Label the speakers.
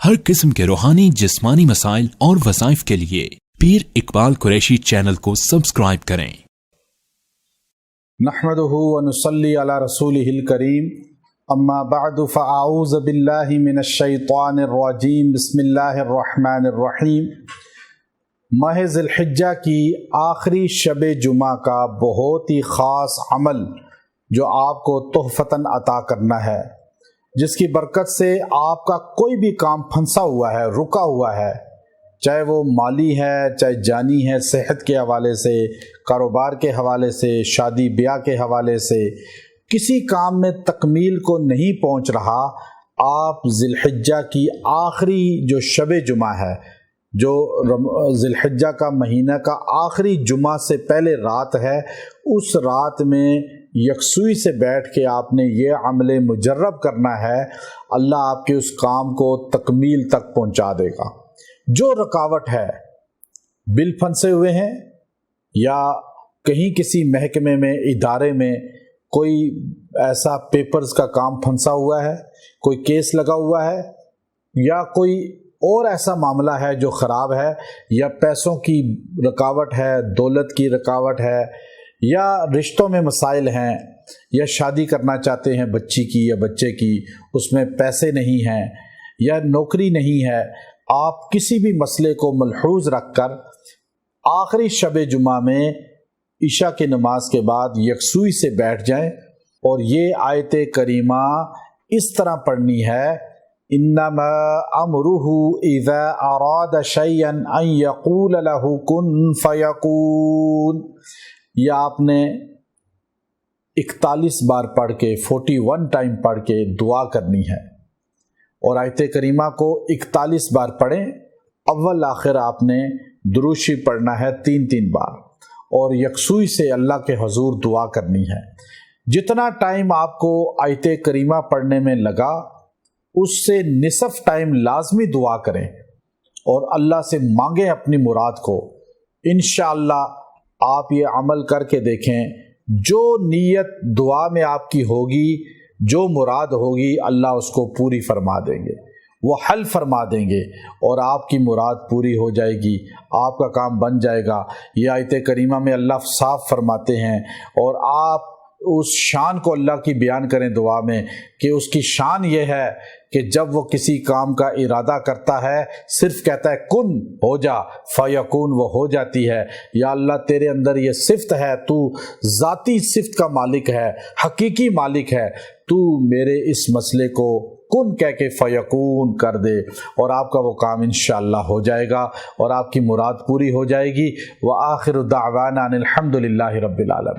Speaker 1: ہر قسم کے روحانی جسمانی مسائل اور وظائف کے لیے پیر اقبال قریشی چینل کو سبسکرائب کریں۔
Speaker 2: نحمده ونصلي على رسوله الكريم اما بعد فاعوذ بالله من الشیطان الرجیم بسم اللہ الرحمن الرحیم۔ ماہ ذی الحجہ کی آخری شب جمعہ کا بہت ہی خاص عمل جو آپ کو تحفتاً عطا کرنا ہے، جس کی برکت سے آپ کا کوئی بھی کام پھنسا ہوا ہے، رکا ہوا ہے، چاہے وہ مالی ہے، چاہے جانی ہے، صحت کے حوالے سے، کاروبار کے حوالے سے، شادی بیاہ کے حوالے سے، کسی کام میں تکمیل کو نہیں پہنچ رہا، آپ ذی الحجہ کی آخری جو شب جمعہ ہے، جو ذی الحجہ کا مہینہ کا آخری جمعہ سے پہلے رات ہے، اس رات میں یکسوئی سے بیٹھ کے آپ نے یہ عمل مجرب کرنا ہے، اللہ آپ کے اس کام کو تکمیل تک پہنچا دے گا۔ جو رکاوٹ ہے، بل پھنسے ہوئے ہیں یا کہیں کسی محکمے میں، ادارے میں کوئی ایسا پیپرز کا کام پھنسا ہوا ہے، کوئی کیس لگا ہوا ہے، یا کوئی اور ایسا معاملہ ہے جو خراب ہے، یا پیسوں کی رکاوٹ ہے، دولت کی رکاوٹ ہے، یا رشتوں میں مسائل ہیں، یا شادی کرنا چاہتے ہیں بچی کی یا بچے کی، اس میں پیسے نہیں ہیں، یا نوکری نہیں ہے، آپ کسی بھی مسئلے کو ملحوظ رکھ کر آخری شب جمعہ میں عشاء کی نماز کے بعد یکسوئی سے بیٹھ جائیں اور یہ آیت کریمہ اس طرح پڑھنی ہے: انما امرہ اذا اراد شیئا ان یقول له کن فیکون۔ یہ آپ نے 41 بار پڑھ کے 41 ٹائم پڑھ کے دعا کرنی ہے، اور آیت کریمہ کو 41 بار پڑھیں، اول آخر آپ نے درود شریف پڑھنا ہے 3 بار، اور یکسوئی سے اللہ کے حضور دعا کرنی ہے۔ جتنا ٹائم آپ کو آیت کریمہ پڑھنے میں لگا، اس سے نصف ٹائم لازمی دعا کریں اور اللہ سے مانگیں اپنی مراد کو۔ انشاءاللہ آپ یہ عمل کر کے دیکھیں، جو نیت دعا میں آپ کی ہوگی، جو مراد ہوگی، اللہ اس کو پوری فرما دیں گے، وہ حل فرما دیں گے، اور آپ کی مراد پوری ہو جائے گی، آپ کا کام بن جائے گا۔ یہ آیت کریمہ میں اللہ صاف فرماتے ہیں، اور آپ اس شان کو اللہ کی بیان کریں دعا میں کہ اس کی شان یہ ہے کہ جب وہ کسی کام کا ارادہ کرتا ہے، صرف کہتا ہے کن، ہو جا، فیکون، وہ ہو جاتی ہے۔ یا اللہ تیرے اندر یہ صفت ہے، تو ذاتی صفت کا مالک ہے، حقیقی مالک ہے، تو میرے اس مسئلے کو کن کہہ کے فیکون کر دے، اور آپ کا وہ کام انشاءاللہ ہو جائے گا اور آپ کی مراد پوری ہو جائے گی۔ وآخر دعوانا ان الحمد للہ رب العالمین۔